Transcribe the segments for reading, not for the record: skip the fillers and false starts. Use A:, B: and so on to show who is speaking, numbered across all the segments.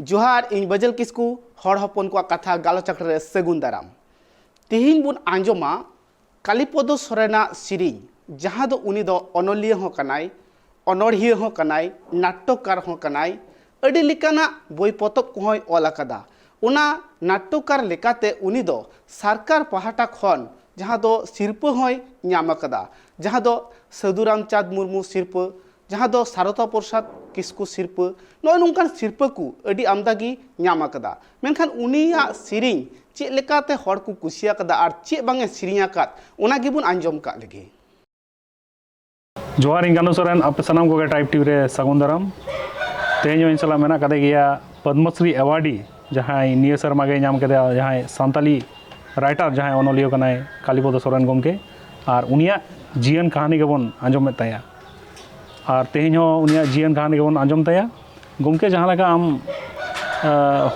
A: जोहार इन बजल किसकू हड़ हपन को कथा गालोचक रे सगुन दाराम तिहिन बुन आंजोमा कालीपद सोरेना सिरिंग जहां दो उनी दो अनलिय हो कनाय अनड़िय हो कनाय नाट्यकार हो कनाय अडी लिकाना बोई पतब कोहय ऑल अकादा उना नाट्यकार लेकाते उनी दो सरकार पहाटा खन जहां दो सिरप होय ᱧᱟᱢ अकादा जहां दो साधुराम चाँद मुर्मू सिरप जहां दो सारदा प्रसाद किस्कू सिरप नय नोंकान सिरप को अडी आमदागी ᱧᱟᱢ अकादा मेनखान उनिया सिरिंग चे लेकाते हड़ को कुसिया कदा आर चे बांगे सिरिंग आकात उना गिबुन आंजम का लगे
B: जोहार इंगानो सोरेन आप सनाम को टाइप टीवी रे सगुन दाराम तेज सला मेना कदे गया पद्मश्री अवार्डी जहां निया शर्मा के नाम कदे जहां सानताली राइटर जहां अनलियो कनाय कालीपद सोरेन गमके और उनिया जीवन कहानी गेबन आंजम ताया और तेज उनिया जीवन कहानी गेबन आंजम ताया गमके जहां लगा आम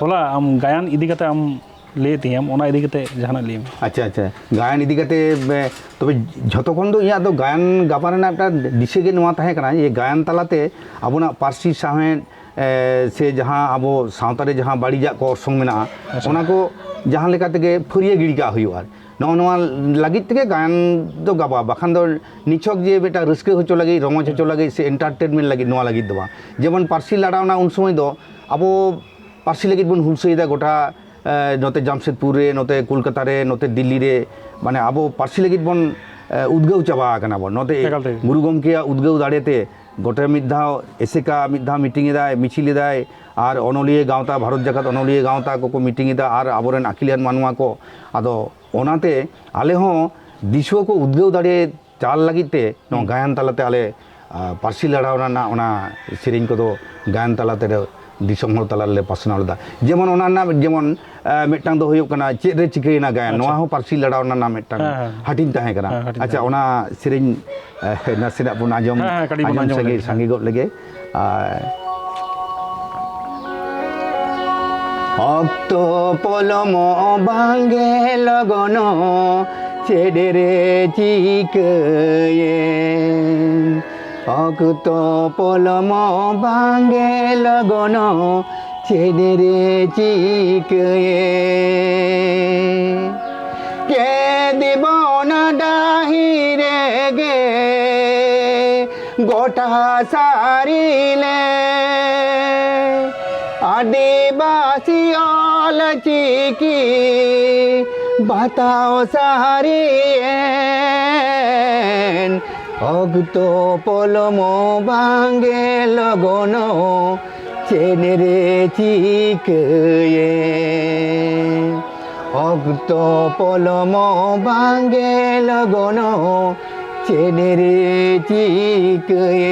B: होला आम गायन इदी कते आम ले तियम ओना इदी कते जहां लेम
C: अच्छा अच्छा गायन इदी कते तबे झतखन दो इया दो गायन गाबाना एकटा दिशे गे नोआ ताहे कना ये गायन तालाते आबुना पार्सी साहेन से जहां आबो सावतारे जहां बाड़ीजा को संग मेना ओना को जहां लेका तेगे फरिया गिड़ी का हुआ नवा लगित तेगे गायन दो गाबा बाखान दो निछक जे बेटा रस्के होचो लगे रमज होचो लगे से एंटरटेनमेंट लगे नवा लगित दो जेमन पार्सी लड़ावना उन समय दो आबो पार्सी लगित बन हुलसईदा गोटा नोते जामशेदपुर रे नोते कोलकाता रे नोते दिल्ली रे माने आबो पार्सी लगित बन उद्गव चाबा कना बन नोते गुरु गमके उद्गव दाड़ेते गोटे मिधाव एसेका मिधाव मीटिंग एदाय मिचिल एदाय और अनलिय गावता भारत जगत अनलिय गावता को मीटिंग एदा और आबोरेन आखिलियान मानुआ को आदो ओनाते आले हो दिशो को उद्गव दाड़े चाल लगिते नो गायन तालाते आले पार्सी लड़ावना ना ओना सेरिंग को दो गायन तालाते दिसम हर तालाले पासनावदा जेमन ओना ना जेमन मिटांग दो हुयुक कना चेद रे चिकैना गायन नोआ हो पार्सी लड़ावना ना मिटांग हाटिन ताहे कना अच्छा ओना सेरिंग नासेना बुन आजम संगी संगी गो लगे অক্ত পলম ভাঙ্গে লগন ছেড়ে চিকয়ে অক্ত পলম ভাঙ্গে লগন ছেড়ে চিকয়ে কে দিব না ডাহিরে গে গোটা সারিলে आदिवासी ऑल चिकी बताओ सारी अगतो पलमो भांगे लगनो चेनेरे चिकये अगतो पलमो भांगे लगनो चेनेरे चिकये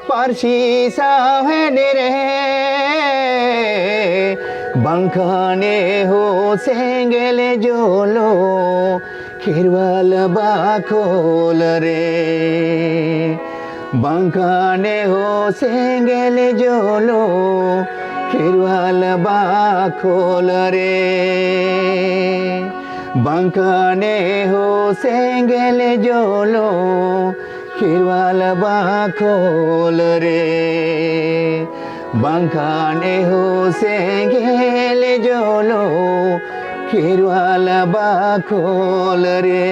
C: पारसी साहेन रे बंखाने हो सेंगेले जोलो खिरवाल बाखोल रे बंखाने हो सेंगेले जोलो खिरवाल बाखोल रे बंखाने हो सेंगेले जोलो खिरवाल बाखोल रे बंखाने हो सेंगेल जोलो खिरवाल बाखोल रे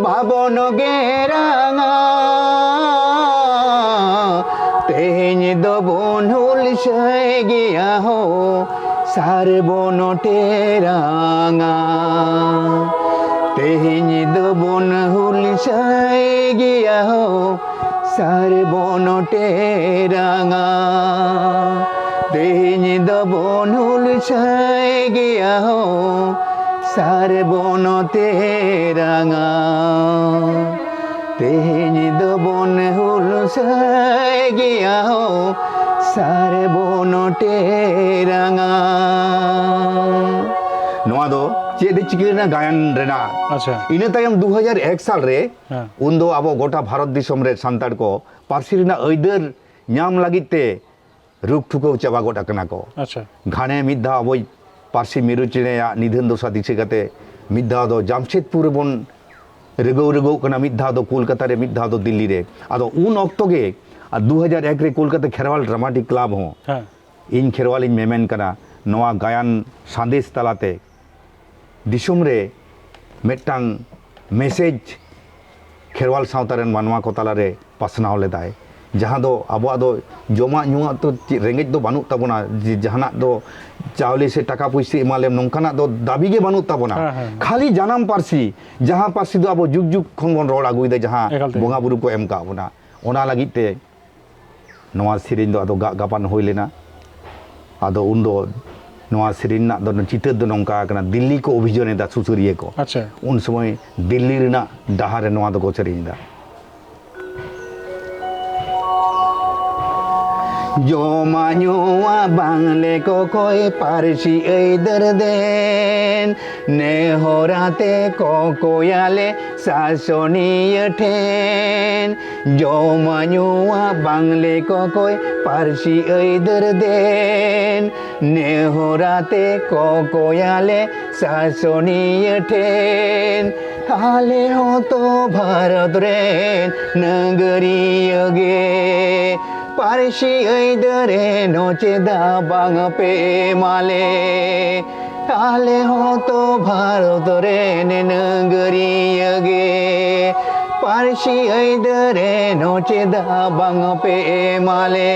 C: बाबन गेरांगा तेज दो गिया हो सारे बन टेरांगा तेहें दो बन हुलसाए गिया हो सारे बन टेरांगा तेहें दो बन हुलसाए गिया हो सारे बन टेरांगा तेहें दो बन हुलसाए गिया हो सारे बन टेरांगा नोआ दो चेद चिकिना गायन रेना
B: अच्छा
C: इना तायम 2001 साल रे
B: हाँ।
C: उन दो आबो गोटा भारत दिसम रे सांताड़ को पारसी रेना अइदर ᱧᱟᱢ ᱞᱟᱹᱜᱤᱫ ᱛᱮ ᱨᱩᱠ ᱴᱷᱩᱠᱟᱹᱣ ᱪᱟᱵᱟ ᱜᱚᱫ ᱟᱠᱟᱱᱟ ᱠᱚ
B: अच्छा
C: घाने ᱢᱤᱫ ᱫᱷᱟᱣ ᱟᱵᱚ ᱯᱟᱹᱨᱥᱤ ᱢᱤᱨᱩ ᱪᱮᱬᱮᱭᱟᱜ ᱱᱤᱫᱷᱟᱹᱱ ᱫᱚᱥᱟ ᱫᱤᱥᱟᱹ ᱠᱟᱛᱮ ᱢᱤᱫ ᱫᱷᱟᱣ ᱫᱚ ᱡᱟᱢᱥᱮᱫᱽᱯᱩᱨ ᱨᱮᱵᱚᱱ ᱨᱮᱜᱟᱹᱣ ᱠᱟᱱᱟ ᱢᱤᱫ ᱫᱷᱟᱣ ᱫᱚ ᱠᱳᱞᱠᱟᱛᱟ ᱨᱮ ᱢᱤᱫ ᱫᱷᱟᱣ ᱫᱚ ᱫᱤल्ली ᱨᱮ ᱟᱫᱚ ᱩᱱ ᱚᱠᱛᱚ ᱜᱮ 2001 रे कोलकाता खेरवाल ड्रामाटिक क्लब हो
B: हाँ
C: इन खेरवाल मेमेन कना नवा गायन संदेश तलाते दिसुम रे मेटांग मेसेज खेरवाल सावतारेन मानवा को तालारे पासनाव लेदाय जहाँ दो अब जमा नुआ तो रेंगेज दो बानुक ताबोना जहाना दो चावले से टाका पैसे एमाले नौकाना दो दाबी के बानुक ताबोना खाली जानाम पारसी जहाँ पारसी दो अब जुग जुग खन बन रोड आगुइदे जहाँ बोंगा बुरु को एम का बोना ओना लगित ते नवा सिरिन दो आदो गापान होई लेना आदो उन दो नवा सिरिन ना दो चितर दो नौका कना दिल्ली को अभिजोने दा सुसुरिये को
B: अच्छा
C: उन समय दिल्ली रेना डाहार नवा दो को सिरिन दा जमा नुआ बांगले को कोई पारसी ऐदर देन नेहराते को कोयाले सासोनीय ठेन जमा नुआ बांगले को कोई पारसी ऐदर देन नेहराते को कोयाले सासोनीय ठेन हाले हो तो भारत रेन नगरीय गे पारसी ऐदरे नोचे दा बांग पे माले आले हो तो भारत रे नगरीय गे पारसी ऐदरे नोचे दा बांग पे माले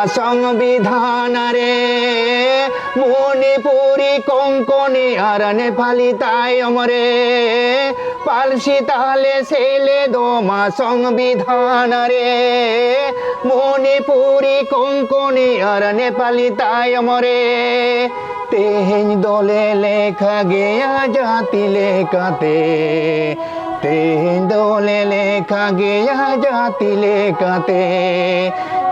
C: संविधान रे मणिपुरी कोंकणी और नेपाली तायम रे पालसी ताले सेले दोमा संविधान रे मणिपुरी कोंकणी और नेपाली तायम रे तेहें दोले लेखा गया जाति लेखाते तेहें दोले लेखा गया जाति लेखाते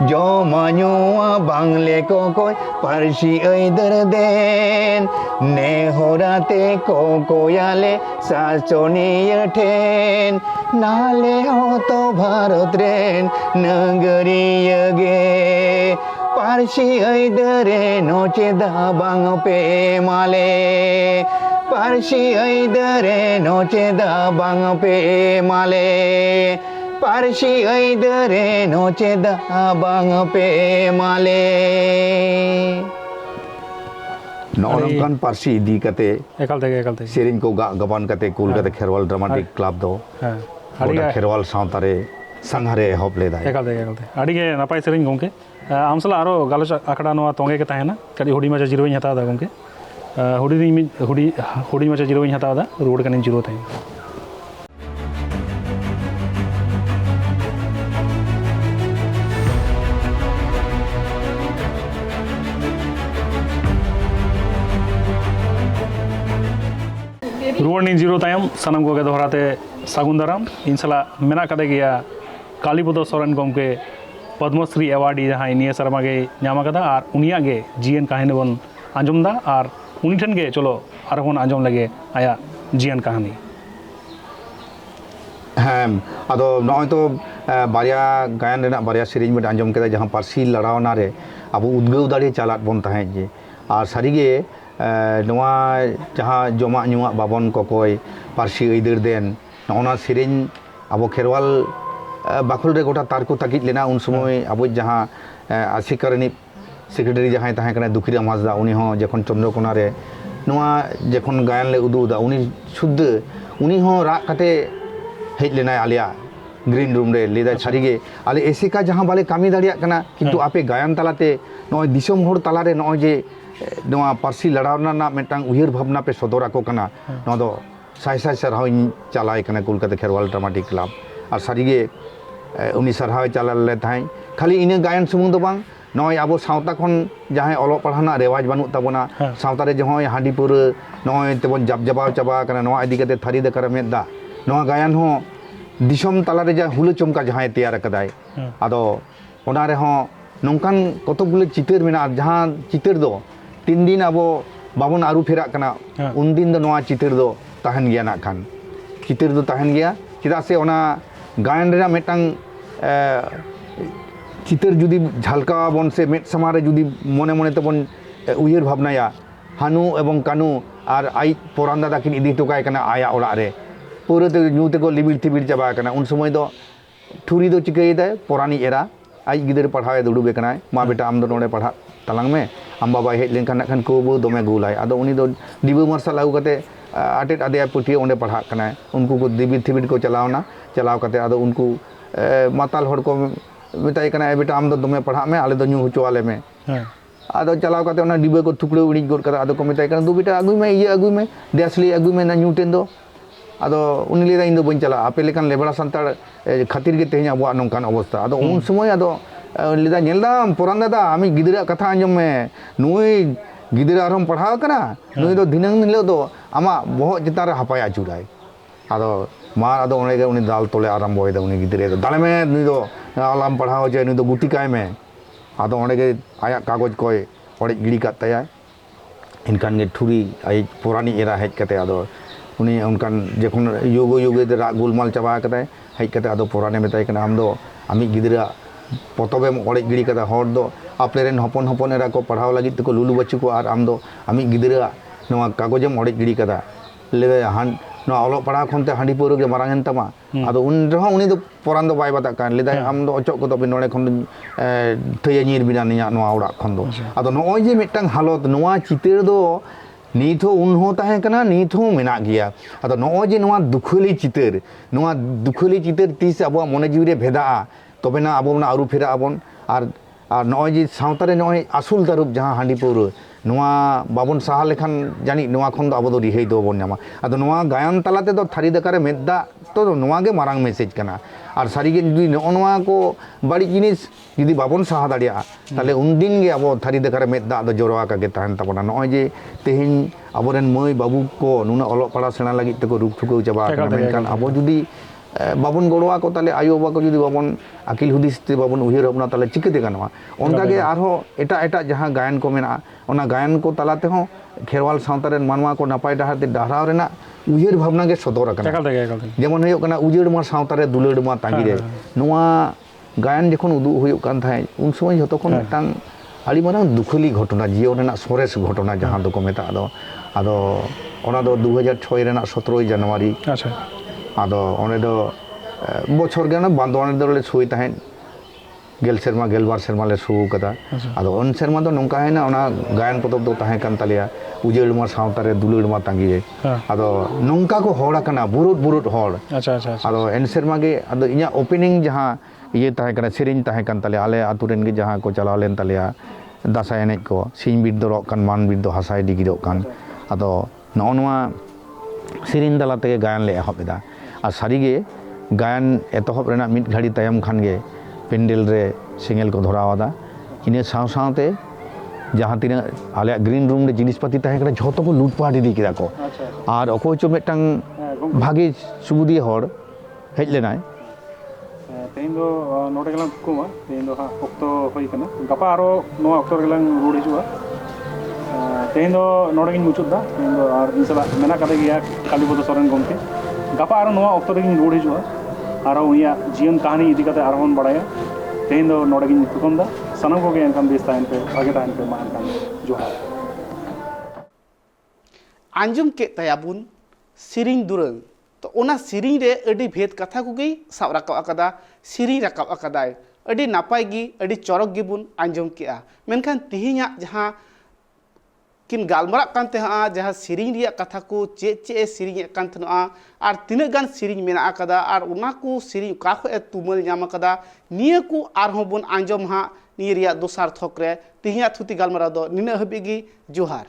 C: जमा नुआ बांगले को कोई पारसी ऐदर देन नेहराते को कोयाले सासोनीय ठेन नाले हो तो भारत रेन नगरीय गे पारसी ऐदरे नोचे दा बांग पे माले पारसी ऐदरे नोचे दा बांग पे माले पारसी ऐदरे नोचे दा बांग पे माले नौनकान पारसी इदी कते
B: एकाल ते
C: सेरिन को गबान कते कोलकाता खेरवाल ड्रामाटिक क्लब दो
B: हाँ
C: गोटा खेरवाल सावतारे संघारे एहब लेदा
B: एकाल ते आड़ी के नापाय सेरिन गोंके आम सला आरो गालोच आखड़ा नवा तोंगे के ताहेना कदी हुडी माचा जिरोइन हता दा गोंके हुडी माचा जिरोइन हता दा रोड कने जिरो थाई रुवानी जीरो तायम सनम को दोहराते सागुन दाराम इन सला मेना कदे गया कालीपद सोरेन गमके पद्मश्री अवार्ड जहाँ निया शर्मा के नाम कदा और उनिया गे जीएन कहानी बन आंजम दा और उनी ठन गे चलो आर बन आंजम लगे आया जीएन कहानी
C: हाँ अदो नॉय तो बारिया गायन रेना बारिया सेरिन में आंजम केदा जहाँ पारसी लड़ावना रे अब उद्गव दाड़े चालात बन ताहें जे और सारीगे नवा जहाँ जमा nyuak babon kokoi parsi eider den nona sering abo kherwal bakul re gota tar ko takit lena un somoy abo जहाँ आशिकारनी सेक्रेटारी जहाँ तहाँ कना दुखीराम हांसदा उनी हो जखन चंद्रकोना रे नवा जखन गायन ले उदुदा उनी शुद्ध उनी हो राग कते हेज लेना आलिया ग्रीन रूम रे लेदा सारीगे आले एसिका जहाँ बाले कामी दाड़िया कना किंतु आपे गायन तालाते नय दिसम होड़ तालारे नय जे नवा पार्सी लड़ावना ना मेटांग उहिर भावना पे सदरा को कना न दो साय साय सरहाव चलाय कना कोलकाता खेरवाल ड्रामाटिक क्लब और सारीगे उनी सरहाव चला ले थाई खाली इने गायन सुमुंग दो बांग नय आबो सावता खन जहाँ अलोक पढ़ाना रेवाज बानुक ताबोना सावता रे जहाँ हांडी पुर नय तेबन जाब जाबाव चाबा कना नवा इदी कते थारी दकार मेदा नवा गायन हो दिसम तालारे जा हुलो चमका जहाँ तैयार कदाय आदो ओना रे हो नोंकान कतगुलो चितर मेना जहाँ चितर दो 3 दिन आबो बाबन आरु फेरा कना उन दिन दो नवा चितर दो तहन गया ना खान चितर दो तहन गया चिदा से ओना गायन रे मेटांग चितर जुदी झलका बन से मेट समारे जुदी मने मने तबन उयर भावनाया हानु एवं कानु और आई पोरान दादा किन इदी टोकाय कना आया ओड़ा रे पूरे ते न्यू ते को लिबिर थिबिर चाबा कना उन समय दो ठुरी दो चिकई दे पोरानी एरा आई गिदर पढ़ावे दुडुबे कनाय मा बेटा आम दो नोडे पढ़ा तलांग में आम बाबा हेज लेनखान खान को बो दोमे गुलाय आदो उनी दो दिबो मार्शल आगु कते आटेट आदे पुठी ओंडे पढ़ा कनाय उनको को दिबिर थिबिर को चलावना चलाव कते आदो उनको माताल हड़ को मिताई कना बेटा आम दो दोमे पढ़ा में आले दो न्यू हुचवाले में आदो चलाव कते ओना डिबे को थुकड़े उड़ी गोड करा आदो को मिताई कना दो बेटा अगुई में ये अगुई में देसली अगुई में ना न्यू टेन दो आदो उनी लेदा इन दो बन चला आपे लेकान लेबड़ा संतार खातिर के तेहन अबो नोंकान अवस्था आदो उन समय आदो लेदा नेलदाम पोरान दादा आमी गिदरा कथा आंजम में नुई गिदरा आरम पढ़ाव कना नुई दो दिनंग निलो दो आमा बहुत जितार हपाय आचुराय आदो मार आदो ओने उनी दाल तोले आरंभ होय दा उनी गिदरे दो दाले में नुई दो आलाम पढ़ाव जे नुई दो गुटी काय में आदो ओने के आया कागज कोय ओड़े गिड़ी कात ताया इनकान गे ठुरी आई पुरानी एरा हेज कते आदो उनी उनकान जखन योगो योगे दे राग गुलमाल चाबा कते हेज कते आदो पुराने मेताय कना आम दो आमी गिदरा पतबे ओड़े गिड़ी कदा हर दो आपलेरेन हपन हपन एरा को पढ़ाव लगी तो लुलु बच्चू को और आम दो आमी गिदरा नवा कागजेम ओड़े गिड़ी कदा ले हान नवा अलोक पढ़ा खनते हांडी पौर के मारांगन तमा आदो उन रहो उनी दो पोरान दो बाय बाता कान लेदा आम दो अचक को तो नोडे खन थैया निर बिना निया नवा ओड़ा खन दो आदो नोय जे मिटटांग हालत नवा चितेर दो नीत हो उन हो ताहे कना नीत हो मेना गया आदो नोय जे नवा दुखली चितेर तीस अब मने जीव रे भेदा तबे ना अब आरु फेरा आबन और नय जे सावतारे नय आसुल तारुब जहाँ हांडी पौर नवा बाबन साहा लेखान जानी नवा खन दो अब दो रिहाई दो बन नामा आदो नवा गायन तालाते दो थारी दकारे मेदा तो नवा गे मारांग मेसेज कना और सारीगे जुदी नवा को बाड़ी जिनिस जुदी बाबन साहा दाड़िया ताले उन दिन गे अब थारी दकारे मेदा दो जोरवा का गे तहन ताबना नय जे तेहिन अबोरेन मई बाबू को नुना अलोक पढ़ा सेना लगी तको रुक ठुकौ चाबा मेनखान अब जुदी बाबन गड़वा को ताले आयो बाबा को जुदी बाबन आकिल हुदिस ते बाबन उहिर भावना ताले चिकते गानवा उनका के आरो एटा एटा जहाँ गायन को मेना ओना गायन को तालाते हो खेरवाल सावता रे मानवा को नापाय डाहार ते डाहराव रेना उहिर भावना के सदर कना जेमन होयो कना उजेड़ मा सावता रे दुलड़ मा तांगी रे नोआ गायन जखन उदु होयो कान थाय उन समय जतो खन मिटांग आड़ी मारांग दुखली घटना जीवन रेना सोरेस घटना जहाँ दो को मेता आदो ओना दो 2006 रेना 17 जनवरी अच्छा आदो ओने दो बछर गेना बांदोने दो ले सुई ताहेन गेल सेरमा गेलबार सेरमा ले सु कदा आदो उन सेरमा दो नोंका है ना ओना गायन पतब दो ताहे कान तालिया उजेड़ मा सावता रे दुलड़ मा तांगी रे आदो नोंका को होड़ा कना बुरुट होड़ अच्छा आदो एन सेरमा गे आदो इया ओपनिंग जहां ये ताहे कना सेरिन ताहे कान तालिया आले आतुरेन गे जहां को चलाव लेन तालिया दासाय एनेज को सिंह बिर दो कान मान बिर दो हासाय डिगिरो कान आदो नोनवा सेरिन दलाते गायन ले एहबेदा और सारीगे गायन एतहब रेना मिट घड़ी तायम खान गे पेंडल रे सेंगेल को धरावादा इने साव सावते जहाँ तीन आले ग्रीन रूम रे जिनिसपाती ताहे कना झोतो को लूटपाट इदी किदा को और अकोय चो मेटांग भागी सुबुदी हड़ हेज लेनाय
B: तेहिन दो नोडे गेलां कुमा तेहिन दो हा ओक्तो होई कना गपा आरो नो ओक्तो गेलां रोड हिजुआ तेहिन दो नोडे गिन मुचुदा तेहिन दो आर इनसला मेना कदे गया कालीपद सोरेन गमके गपा आरो नोआ ओक्तो गिन रोड हिजुआ आरो उनिया जीवन कहानी इदी कते आरो बन बड़ाया तेहिन दो नोडे गिन तुकमदा सनम को गे एनकाम बेस ताइन पे आगे ताइन पे मान कान जोहार
A: आंजम के तयाबुन सिरिंग दुरंग तो ओना सिरिंग रे अडी भेद कथा कुगी साब राकाब अकादा सिरिंग राकाब अकादाय अडी नापाय गी अडी चरक गिबुन आंजम केआ मेनखान तिहिङा जहां किन गालमरा कान तेहा जहां सिरिंग रिया कथा को चे सिरिंग कान तनोआ आर तिना गान सिरिंग मेना अकादा आर उना को सिरिंग का खो ए तुमल ᱧᱟᱢ अकादा निया को आर हो बुन आंजम हा निया रिया दोसार थोक रे तिहिङा थुति गालमरा दो निना हबी गी जोहार।